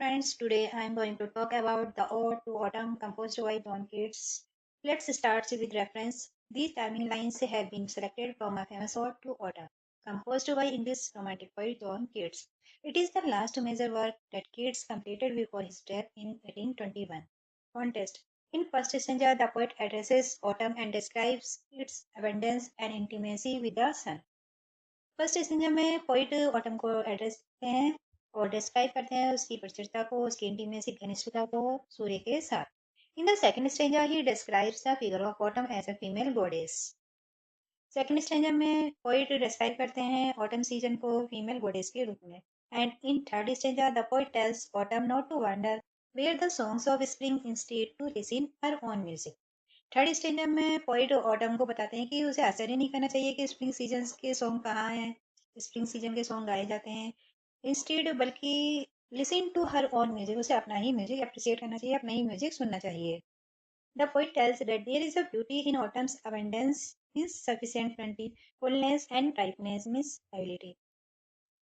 friends, today I am going to talk about the Ode to Autumn composed by John Keats. Let's start with reference. These timing lines have been selected from a famous Ode to Autumn, composed by English romantic poet John Keats. It is the last major work that Keats completed before his death in 1821. Context. In first stanza, the poet addresses autumn and describes its abundance and intimacy with the sun. First stanza में poet autumn को address करते हैं और describe करते हैं उसकी प्रचुरता को, उसकी इंटीमेसी घनिष्ठता को सूर्य के साथ। In the second stanza he describes the figure of autumn as a female goddess. Second stanza में पोइट डिस्क्राइब करते हैं ऑटम सीजन को फीमेल गॉडेस के रूप में। And in third stanza the poet tells autumn not to wonder where the songs of spring instead to listen her own music. Third stanza में poet autumn को बताते हैं कि उसे आश्चर्य नहीं करना चाहिए कि स्प्रिंग सीजन के सॉन्ग कहाँ हैं, स्प्रिंग सीजन के सॉन्ग गाए जाते हैं। इंस्टेड बल्कि listen to her own music, उसे अपना ही म्यूजिक अप्रिशिएट करना चाहिए, अपना ही म्यूजिक सुनना चाहिए। The poet tells that there is a beauty in autumn's abundance means sufficient plenty, fullness and ripeness means ability.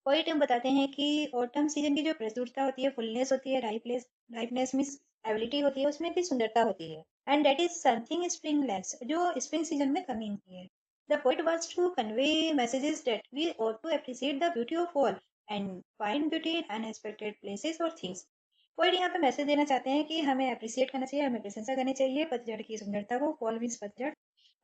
Poet हम बताते हैं कि ऑटम सीजन की जो प्रचुरता होती है, फुलनेस होती है, राइपनेस मींस एबिलिटी होती है, उसमें भी सुंदरता होती है। And that is something spring lacks, जो स्प्रिंग सीजन में कमी होती है। The poet wants to convey messages that we ought to appreciate the beauty of all and find beauty in unexpected places or things। Poet यहाँ पे message देना चाहते हैं कि हमें अप्रिशिएट करना चाहिए, हमें प्रशंसा करनी चाहिए पतझड़ की सुंदरता को। फॉल मीन्स पतझड़,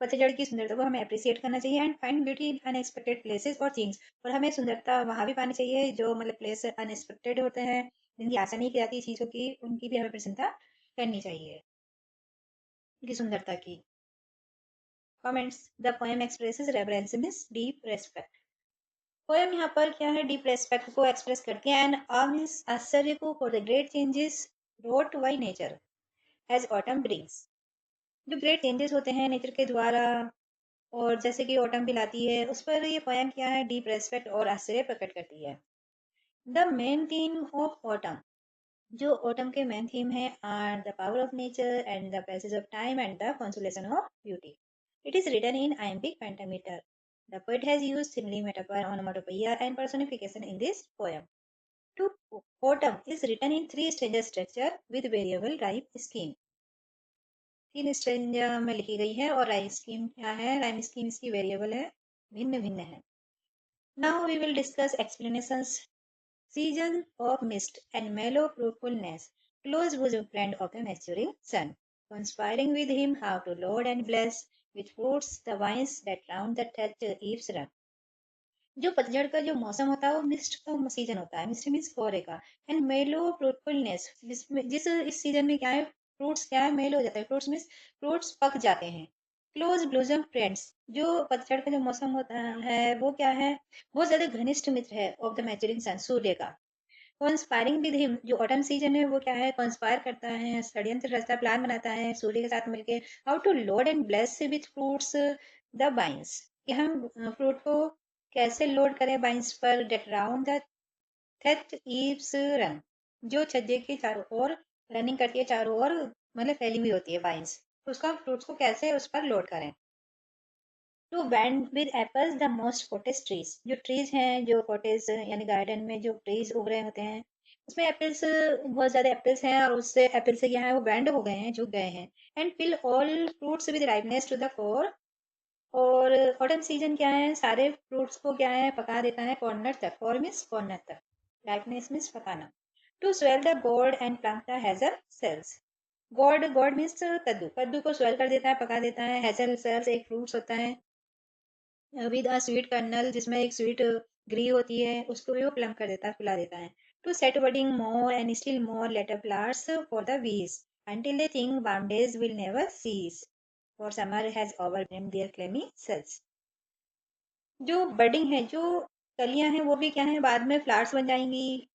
पतझड़ की सुंदरता को हमें अप्रिशिएट करना चाहिए। And find beauty in unexpected places और थिंग्स, और हमें सुंदरता वहां भी पानी चाहिए जो मतलब प्लेस अनएक्सपेक्टेड होते हैं, जिनकी आशा नहीं की जाती चीजों की, उनकी भी हमें प्रशंसा करनी चाहिए, उनकी सुंदरता की। Comments. The poem expresses reverence means deep respect. Poem यहाँ पर क्या है, डीप रेस्पेक्ट को एक्सप्रेस करती है। एंड आ मींस आश्चर्य को, for the great changes wrought by nature as autumn brings. जो ग्रेट चेंजेस होते हैं नेचर के द्वारा और जैसे कि ऑटम भी लाती है, उस पर ये पोएम क्या है, डीप रेस्पेक्ट और आश्चर्य प्रकट करती है। The main theme of autumn, जो ऑटम के मेन थीम है, are the power of nature and the passage of time and the consolation of beauty. It is written in iambic pentameter. The poet has used simile, metaphor, onomatopoeia, and personification in this poem. To autumn is written in three stanza structure with variable rhyme scheme. तीन stanza में लिखी गई है और rhyme scheme क्या है, rhyme scheme इसकी variable है, भिन्न भिन्न है। Now we will discuss explanations. Season of mist and mellow fruitfulness, close bosom friend of the maturing sun, conspiring with him how to load and bless with fruits the vines that round the thatched eaves run। जो पतझड़ का जो मौसम होता है वो mist का season होता है, मिस्ट मीन्स कोहरे का। एंड मेलो फ्रूटफुलनेस, जिस इस सीजन में क्या है, फ्रूट्स क्या है, मेल हो जाता है, फ्रूट्स मीन्स फ्रूट्स पक जाते हैं। क्लोज ब्लूजम फ्रेंड्स, जो पतझड़ का जो मौसम होता है वो क्या है, बहुत ज्यादा घनिष्ठ मित्र है ऑफ द मैचुरिंग सन, सूर्य का। कॉन्स्पायरिंग विद हिम, जो ऑटम सीजन है वो क्या है, कॉन्स्पायर करता है, षड्यंत्र रचता, प्लान बनाता है सूर्य के साथ मिलकर, how to load and bless with fruits the vines, कि हम फ्रूट को कैसे लोड करें बाइंस पर, that round the thatch eaves run, जो छज्जे के चारों ओर रनिंग करती है, चारों ओर मतलब फैली हुई होती है बाइंस, तो उसका फ्रूट्स को कैसे उस पर लोड करें। To bend with apples the most cottage trees, जो ट्रीज हैं, जो कॉटेज यानी गार्डन में जो ट्रीज उग रहे होते हैं, उसमें एप्पल्स, बहुत ज्यादा एप्पल्स हैं और उससे एप्पल से क्या है, वो बैंड हो गए हैं, झुक गए हैं। And fill all fruits with ripeness to the core, और ऑटम सीजन क्या है, सारे फ्रूट्स को क्या है, पका देता है कॉर्नर तक, और मीन्स कॉर्नर तक, राइपनेस मीन्स पकाना। To swell the gourd and plump the hazel shells, gourd, gourd means कद्दू, कद्दू को स्वेल कर देता है, पका देता है। हेजल सेल्स एक फ्रूट्स होता है विद अ स्वीट कर्नल, जिसमें एक स्वीट ग्री होती है, उसको भी वो प्लम कर देता है, फुला देता है। To set budding more and still more later flowers for the bees until they think warm days will never cease, for summer has overwhelmed their clammy cells। जो बडिंग है, जो कलियां हैं, वो भी क्या है, बाद में फ्लावर्स बन जाएंगी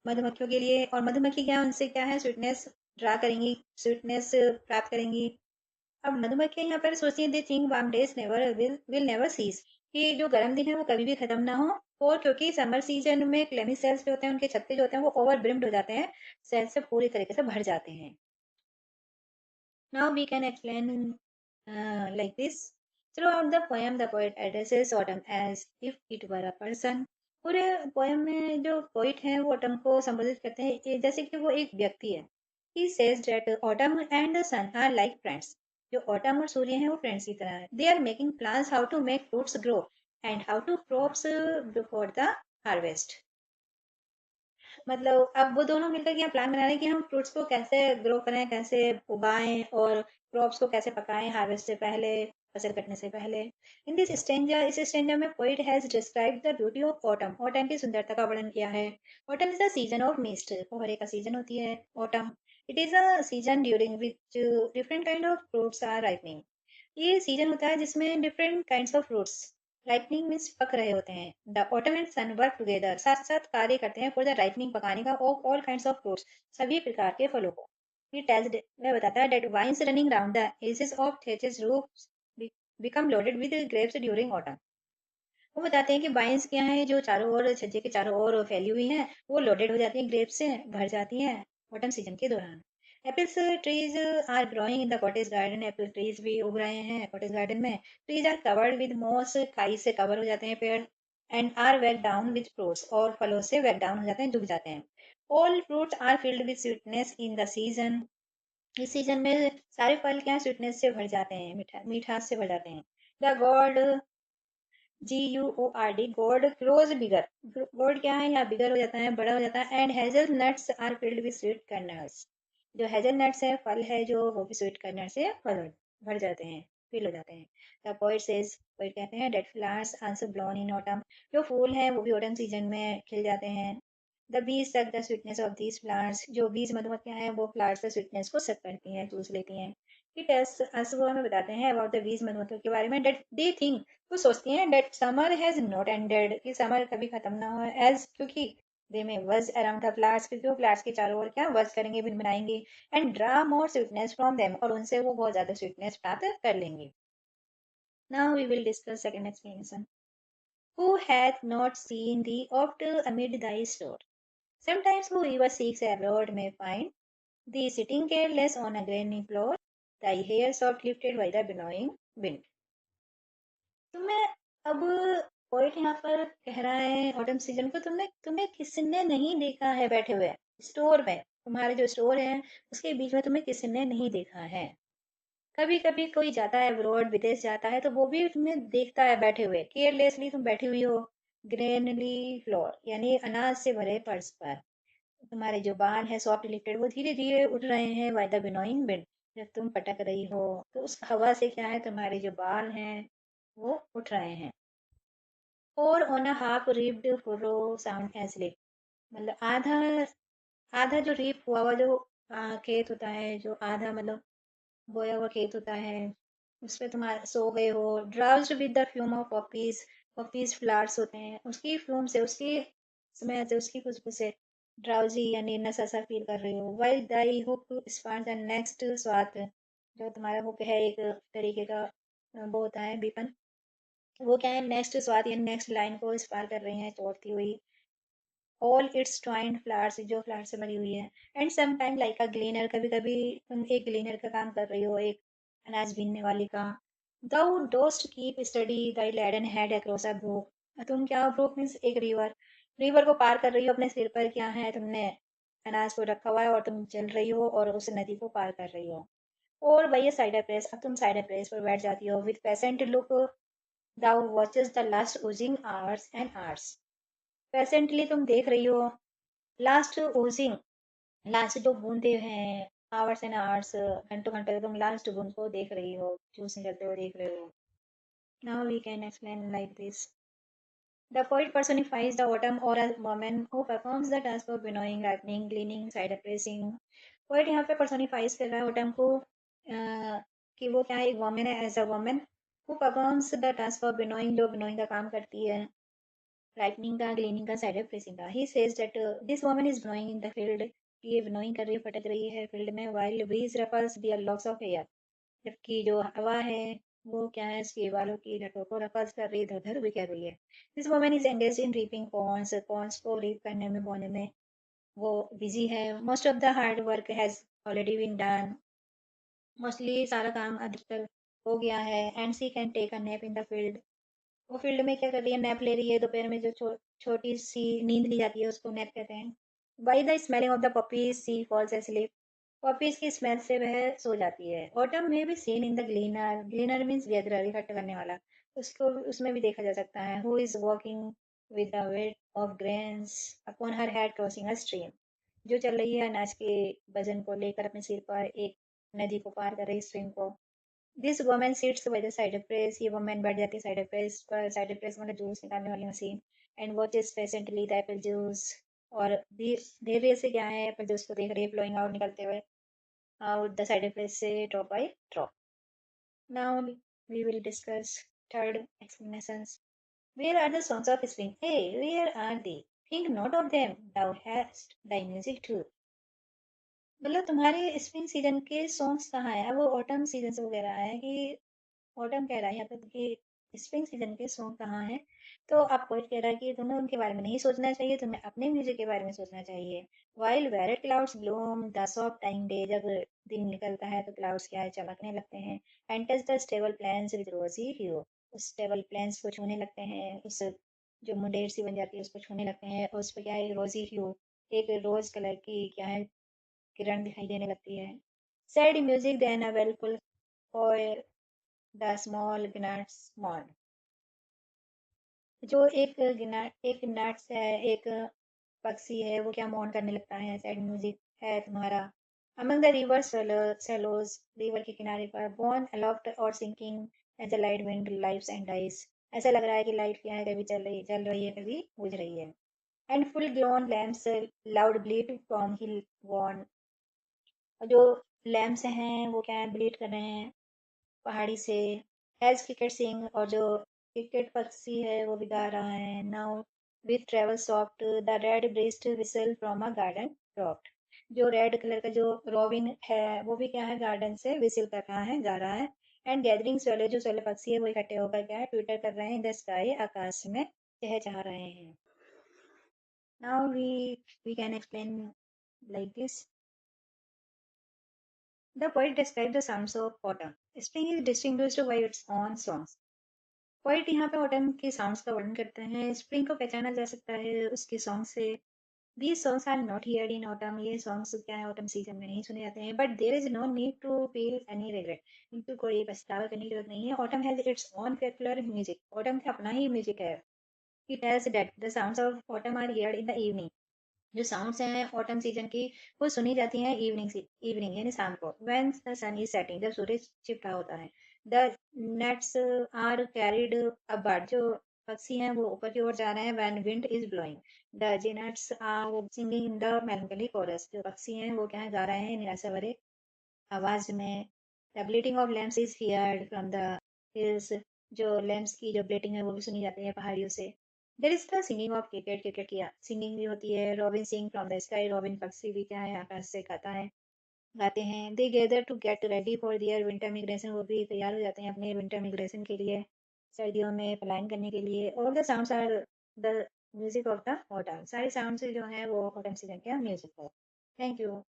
मधुमक्खियों के लिए, और मधुमक्खी क्या है, उनसे क्या है, स्वीटनेस ड्रा करेंगी, स्वीटनेस प्राप्त करेंगी। अब मधुमक्खियां यहाँ पर सोचती हैं, they think warm days never will never cease, कि जो गर्म दिन है वो कभी भी खत्म ना हो। और क्योंकि समर सीजन में क्लेमी सेल्स जो होते हैं, उनके छत्ते जो होते हैं वो ओवर ब्रिम्ड हो जाते हैं, सेल्स से पूरी तरीके से भर जाते हैं। Now we can explain like this। Throughout the poem, the poet addresses autumn as if it were a person पूरे पोएम में जो पोइट हैं वो ऑटम को संबोधित करते हैं जैसे कि वो एक व्यक्ति है। He says that autumn and the sun are like friends. जो ऑटम और सूर्य हैं वो फ्रेंड्स की तरह है। They are making plans how to make fruits grow and how to crops before the harvest. मतलब अब वो दोनों मिलकर के यहाँ प्लान बना रहे हैं कि हम फ्रूट्स को कैसे ग्रो करें, कैसे उगाएं और क्रॉप्स को कैसे पकाएं हार्वेस्ट से पहले, फसल कटने से पहले। इन दिस स्टेंजा इस स्टेंजा में poet has described the beauty of autumn. Autumn की सुंदरता का वर्णन किया है। Autumn is the season of mist. कोहरे का सीजन होती है autumn. It is a season during which different kind of fruits are ripening. ये सीजन होता है जिसमें different kinds of fruits ripening means पक रहे होते हैं। The autumn and sun work together, साथ साथ कार्य करते हैं फॉर द राइपनिंग, पकाने का of all kinds of fruits, सभी प्रकार के फलों को। ही टेल्स, वह बताता है that vines running round the edges of thatched roofs become loaded with grapes during autumn. वो बताते हैं कि वाइन्स क्या है जो चारों ओर छज्जे के चारों ओर फैली हुई हैं, वो लोडेड हो जाती हैं ग्रेप्स से, भर जाती हैं ऑटम सीजन के दौरान। Apples trees are growing in the cottage garden. Apple trees भी उग रहे हैं कॉटेज गार्डन में। Trees are covered with moss, खाई से कवर हो जाते हैं पेड़। And are weight down with fruits, और फलों से वेट डाउन हो जाते हैं, डूब जाते हैं। All fruits are filled with sweetness in the season. इस सीजन में सारे फल क्या स्वीटनेस से भर जाते हैं, मिठास से भर जाते हैं। द गॉड GUORD, गोड ग्रोज बिगर। गोड क्या है, यहाँ बिगर हो जाता है, बड़ा हो जाता है। And hazel nuts are filled with sweet kernels. जो हेजल नट्स है, फल है जो, वो भी स्वीट कर्नल से भर जाते हैं, फिल हो जाते हैं। द पोएट सेज, पोएट कहते हैं, that flowers also blown in autumn. जो फूल हैं वो भी ऑटम सीजन में खिल जाते हैं। The bees suck the sweetness of these flowers. जो बीज मधुमक्खियां हैं वो फ्लावर्स से स्वीटनेस को सक करती हैं, चूस लेती हैं। कि टेस्ट वो हमें बताते हैं अबाउट द बीज मधुमक्खियों के बारे में, डेट दे थिंक, वो सोचती हैं, that summer has not ended, कि समर कभी खत्म ना हो, एज क्योंकि दे में वज अराउंड द फ्लावर्स, क्योंकि वो फ्लावर्स के चारों ओर क्या वज करेंगे, बिन बनाएंगे। And draw more sweetness from them, और उनसे वो बहुत ज्यादा स्वीटनेस प्राप्त कर लेंगे। Now we will discuss second explanation. Who hath not seen thee oft amid thy store? Sometimes whoever seeks abroad may find thee sitting careless on a green floor, thy hair soft lifted by the winnowing wind. तुम्हें अब poet यहाँ पर कह रहा है autumn season को, तुम्हें तुम्हें किसने नहीं देखा है बैठे हुए स्टोर में। तुम्हारे जो स्टोर है उसके बीच में तुम्हें किसने नहीं देखा है। कभी कभी कोई जाता है अब्रॉड, विदेश जाता है, तो वो भी तुम्हें देखता है बैठे हुए, केयरलेसली तुम बैठी हुई हो ग्रेनली फ्लोर, यानी अनाज से भरे फर्श पर। तुम्हारे जो बाल है सॉफ्ट लिफ्टेड, वो धीरे धीरे उठ रहे हैं बाय द बिनोइंग विंड। जब तुम पटक रही हो तो उस हवा से क्या है, तुम्हारे जो बाल हैं वो उठ रहे हैं। और on a half reaped furrow sound asleep, मतलब आधा आधा जो रीप हुआ हुआ जो खेत होता है, जो आधा मतलब बोया हुआ खेत होता है, उस पे तुम सो गए हो। Drowsed with the fume of poppies, poppies flowers होते हैं, उसकी फ्यूम से, उसकी स्मेल से, उसकी खुशबू से ड्राउजी यानी नशा सा फील कर रही हो। While thy hook span the next स्वाद, जो तुम्हारा हुक है एक तरीके का वो होता है बीपन, वो क्या है नेक्स्ट स्वाद यानी नेक्स्ट लाइन को स्पार कर रही है, तोड़ती हुई। ऑल इट्स ट्वाइंड फ्लावर्स, जो फ्लावर्स से बनी हुई है। And some time like a gleaner, कभी कभी तुम एक ग्लीनर का काम कर रही हो, एक अनाज बीनने वाली का। Thou dost keep steady thy laden head across a brook, तुम क्या, ब्रूक मीन्स एक रिवर, रिवर को पार कर रही हो, अपने सिर पर क्या है, तुमने अनाज को रखा हुआ है और तुम चल रही हो और उस नदी को पार कर रही हो। और वही साइडर प्रेस, अब तुम साइडर प्रेस पर बैठ जाती हो। With patient look thou watches the last oozing hours and hours, patiently तुम देख रही हो लास्ट ओजिंग, लास्ट जो बूंदे हैं, आवर्स एंड आवर्स, घंटों घंटे, तुम लास्ट बूंद को देख रही हो, चूस निकलते हुए देख रहे हो। Now we can explain like this. The poet personifies the autumn or a woman who performs the task of winnowing, ripening, gleaning, cider pressing. Poet यहाँ पे personifies कर रहा है autumn को कि वो क्या है, एक woman है, as a woman who performs the task of winnowing, जो winnowing का काम करती है, ripening का, gleaning का, cider pressing का। He says that this woman is winnowing in the field, ये winnowing कर रही है, फटक रही है फील्ड में, while breeze ruffles their locks of hair, जबकि जो हवा है वो क्या है, उसके बालों की लटों को रफल्स कर रही है, इधर उधर बिखेर रही है। This woman is engage in reaping corns, corns को रीप करने में, बोने में वो बिजी है। Most of the hard work has already been done, mostly सारा काम अधिकतर हो गया है। And she can take a nap in the field, वो फील्ड में क्या कर रही है, नैप ले रही है दोपहर में, जो छोटी सी नींद ली जाती है, उसको नैप कहते हैं। By the smelling of the poppies she falls asleep. Poppies की स्मेल से वह सो जाती है। ऑटम में भी seen in the gleaner, gleaner means gatherer, इकट्ठा करने वाला। उसको उसमें भी देखा जा सकता है। Who is walking with the weight of grains upon her head crossing a stream. जो चल रही है अनाज के वजन को लेकर अपने सिर पर एक नदी को पार कर रही स्ट्रीम को। This woman sits by the side press. ये वुमन बैठ जाती है साइड प्रेस पर। साइड प्रेस मतलब जूस निकालने वाली machine. And watches patiently the apple juice. और धीरे धीरे से क्या है, एप्पल जूस को देख रही है फ्लोइंग आउट, निकलते हुए आउट द साइड प्रेस से, drop by drop. Now we will discuss third explanations. Where are the songs of spring? Hey, where are they? Think not of them. Thou hast thy music too. मतलब तुम्हारे spring season के songs कहाँ है? अब वो autumn season से वो कह रहा है कि ऑटम कह रहा है यहाँ पे कि स्प्रिंग सीजन के सॉन्ग कहाँ हैं। तो आप पोएट कह रहा है कि तुम्हें उनके बारे में नहीं सोचना चाहिए, तुम्हें अपने म्यूजिक के बारे में सोचना चाहिए। While barred clouds bloom the soft dying day, जब दिन निकलता है तो क्लाउड्स क्या है, चमकने लगते हैं। And touch the stable plants with रोजी ह्यू। उस स्टेबल प्लांट्स को छूने लगते हैं, उस जो मुंडेर सी बन जाती है उसको छूने लगते हैं, और उस पर क्या है, रोजी ह्यू, एक रोज कलर की क्या है, किरण दिखाई देने लगती है। Sad music then a wailful for the small gnats mourn। जो एक gnats है, एक पक्षी है, वो क्या मौन करने लगता है, सैड म्यूजिक है तुम्हारा। अमंग द रिवर सेलोज, रिवर के किनारे पर, born aloft और sinking as the light wind lives and dies। ऐसा लग रहा है कि लाइट क्या है, कभी चल रही है, कभी बुझ रही है। And full grown lambs loud bleat from hilly वॉन। जो लैम्प्स हैं वो क्या है, ब्लीड कर रहे हैं पहाड़ी से। एज क्रिकेट सिंग, और जो क्रिकेट पक्षी है वो भी गा रहा है। Now with travel soft the red breast whistle from a garden dropped. जो रेड कलर का जो रॉबिन है वो भी क्या है, गार्डन से विसिल कर रहा है, गा रहा है। एंड गैदरिंग स्वेलो, जो स्वेलो पक्षी है वो इकट्ठे होकर क्या है, ट्विटर कर रहे हैं इन द स्काई, आकाश में चहचहा रहे हैं। Now we can explain like this. The poet described the sounds of autumn. Spring is distinguished by its own songs. Poet यहाँ पे ऑटम के साउंड्स का वर्णन करते हैं। स्प्रिंग को पहचाना जा सकता है उसके सॉन्ग से। These songs are not heard in autumn. ये सॉन्ग्स क्या है, ऑटम सीजन में नहीं सुने जाते हैं। But there is no need to feel any regret. इनको कोई पछतावा करने की जरूरत नहीं है। Autumn has its own peculiar music. Autumn का अपना ही म्यूजिक है। It has that the sounds of autumn are heard in the evening. जो साउंड्स हैं ऑटम सीजन की, वो सुनी जाती हैं इवनिंग यानी शाम को। When the sun is setting, जब सूरज छिप रहा होता है। The gnats are carried upward, जो पक्षी हैं वो ऊपर की ओर जा रहे हैं। When wind is blowing, the gnats are singing in the melancholy chorus. जो पक्षी हैं वो क्या है, गा रहे हैं निराशा भरे आवाज में। The bleating of lambs is heard from the hills. जो लैम्प्स की जो ब्लीटिंग है वो भी सुनी जाती है पहाड़ियों से। There is the singing of cricket, cricket की सिंगिंग भी होती है। Robin sing from the sky, robin पक्षी भी क्या है, आकाश से गाता है, गाते हैं। They gather to get ready for their winter migration. वो भी तैयार हो जाते हैं अपने विंटर मिग्रेशन के लिए, सर्दियों में पलायन करने के लिए। All the sounds are the music of the autumn. सारे साउंड्स जो हैं वो ऑटम सीजन के म्यूजिक है। Thank you.